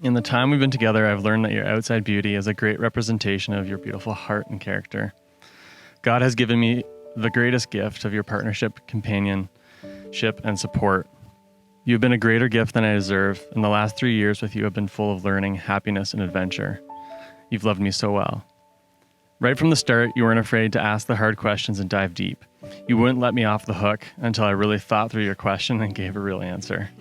In the time we've been together, I've learned that your outside beauty is a great representation of your beautiful heart and character. God has given me the greatest gift of your partnership, companionship, and support. You've been a greater gift than I deserve, and the last 3 years with you have been full of learning, happiness, and adventure. You've loved me so well. Right from the start, you weren't afraid to ask the hard questions and dive deep. You wouldn't let me off the hook until I really thought through your question and gave a real answer.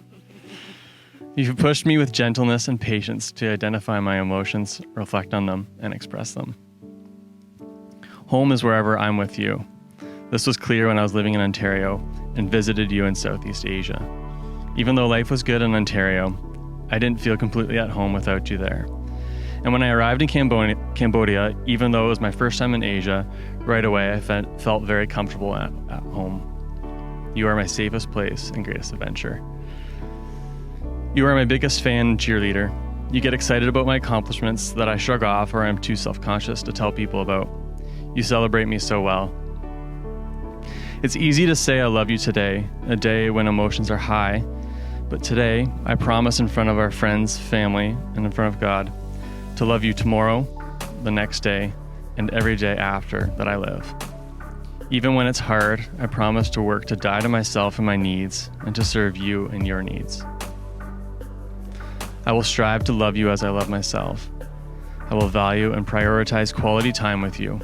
You've pushed me with gentleness and patience to identify my emotions, reflect on them, and express them. Home is wherever I'm with you. This was clear when I was living in Ontario and visited you in Southeast Asia. Even though life was good in Ontario, I didn't feel completely at home without you there. And when I arrived in Cambodia, even though it was my first time in Asia, right away I felt very comfortable at home. You are my safest place and greatest adventure. You are my biggest fan and cheerleader. You get excited about my accomplishments that I shrug off or I'm too self-conscious to tell people about. You celebrate me so well. It's easy to say I love you today, a day when emotions are high, but today I promise in front of our friends, family, and in front of God to love you tomorrow, the next day, and every day after that I live. Even when it's hard, I promise to work to die to myself and my needs and to serve you and your needs. I will strive to love you as I love myself. I will value and prioritize quality time with you.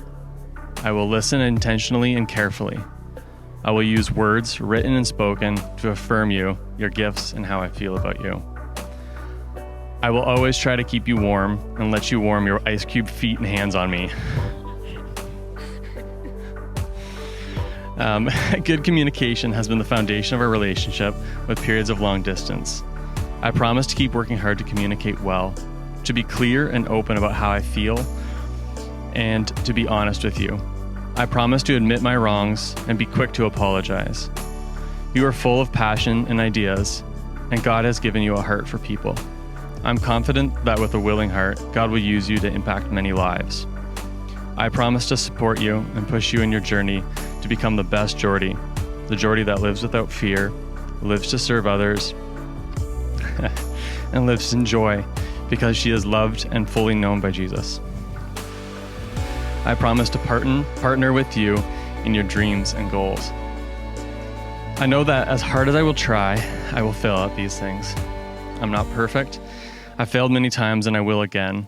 I will listen intentionally and carefully. I will use words, written and spoken, to affirm you, your gifts, and how I feel about you. I will always try to keep you warm and let you warm your ice cube feet and hands on me. Good communication has been the foundation of our relationship with periods of long distance. I promise to keep working hard to communicate well, to be clear and open about how I feel, and to be honest with you. I promise to admit my wrongs and be quick to apologize. You are full of passion and ideas, and God has given you a heart for people. I'm confident that with a willing heart, God will use you to impact many lives. I promise to support you and push you in your journey to become the best Geordie, the Geordie that lives without fear, lives to serve others, and lives in joy because she is loved and fully known by Jesus. I promise to partner with you in your dreams and goals. I know that as hard as I will try, I will fail at these things. I'm not perfect. I failed many times and I will again.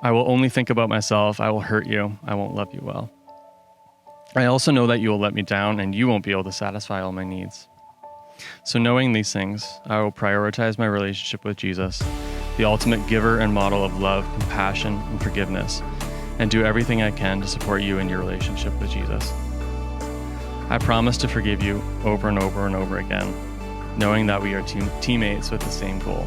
I will only think about myself. I will hurt you. I won't love you well. I also know that you will let me down and you won't be able to satisfy all my needs. So knowing these things, I will prioritize my relationship with Jesus, the ultimate giver and model of love, compassion, and forgiveness, and do everything I can to support you in your relationship with Jesus. I promise to forgive you over and over and over again, knowing that we are teammates with the same goal.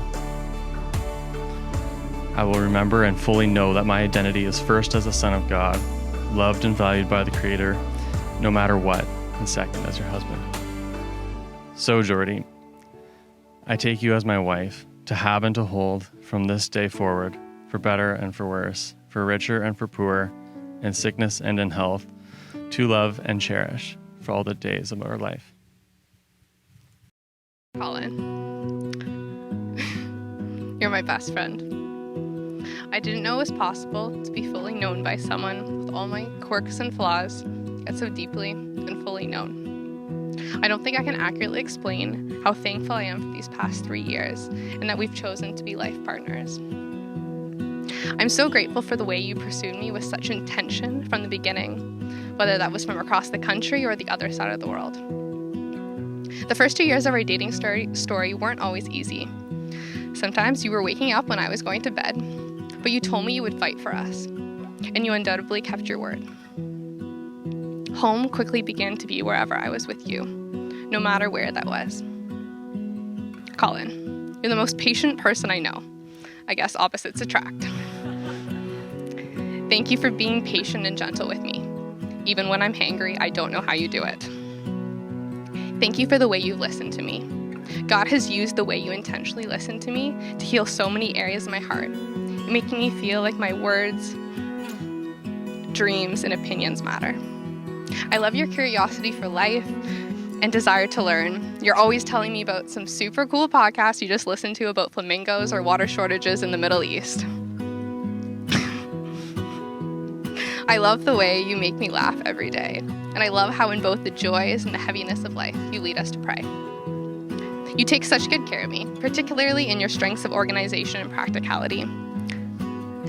I will remember and fully know that my identity is first as a son of God, loved and valued by the Creator, no matter what, and second as your husband. So, Geordie, I take you as my wife, to have and to hold from this day forward, for better and for worse, for richer and for poor, in sickness and in health, to love and cherish for all the days of our life. Colin, you're my best friend. I didn't know it was possible to be fully known by someone with all my quirks and flaws, yet so deeply and fully known. I don't think I can accurately explain how thankful I am for these past 3 years and that we've chosen to be life partners. I'm so grateful for the way you pursued me with such intention from the beginning, whether that was from across the country or the other side of the world. The first 2 years of our dating story weren't always easy. Sometimes you were waking up when I was going to bed, but you told me you would fight for us, and you undoubtedly kept your word. Home quickly began to be wherever I was with you, no matter where that was. Colin, you're the most patient person I know. I guess opposites attract. Thank you for being patient and gentle with me. Even when I'm hangry, I don't know how you do it. Thank you for the way you listen to me. God has used the way you intentionally listen to me to heal so many areas of my heart, making me feel like my words, dreams, and opinions matter. I love your curiosity for life, and desire to learn. You're always telling me about some super cool podcasts you just listened to about flamingos or water shortages in the Middle East. I love the way you make me laugh every day, and I love how in both the joys and the heaviness of life, you lead us to pray. You take such good care of me, particularly in your strengths of organization and practicality.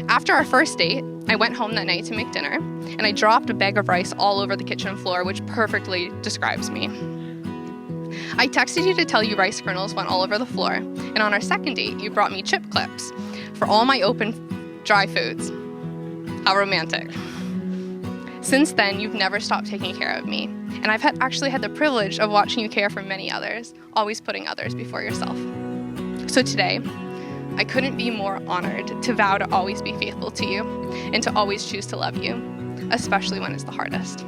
After our first date, I went home that night to make dinner, and I dropped a bag of rice all over the kitchen floor, which perfectly describes me. I texted you to tell you rice kernels went all over the floor, and on our second date, you brought me chip clips for all my open, dry foods. How romantic. Since then, you've never stopped taking care of me, and I've actually had the privilege of watching you care for many others, always putting others before yourself. So today, I couldn't be more honored to vow to always be faithful to you and to always choose to love you, especially when it's the hardest.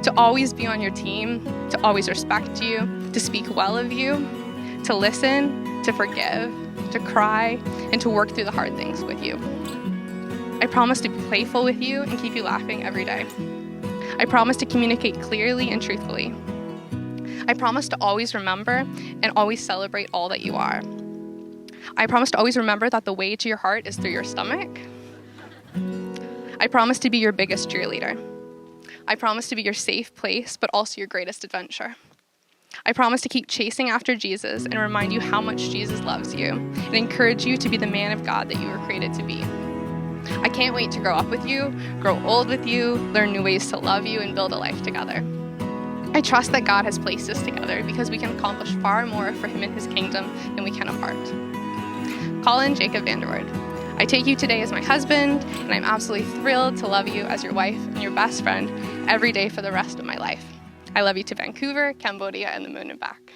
To always be on your team, to always respect you, to speak well of you, to listen, to forgive, to cry, and to work through the hard things with you. I promise to be playful with you and keep you laughing every day. I promise to communicate clearly and truthfully. I promise to always remember and always celebrate all that you are. I promise to always remember that the way to your heart is through your stomach. I promise to be your biggest cheerleader. I promise to be your safe place, but also your greatest adventure. I promise to keep chasing after Jesus and remind you how much Jesus loves you and encourage you to be the man of God that you were created to be. I can't wait to grow up with you, grow old with you, learn new ways to love you, and build a life together. I trust that God has placed us together because we can accomplish far more for him and his kingdom than we can apart. Colin Jacob Vanderwoord, I take you today as my husband, and I'm absolutely thrilled to love you as your wife and your best friend every day for the rest of my life. I love you to Vancouver, Cambodia, and the moon and back.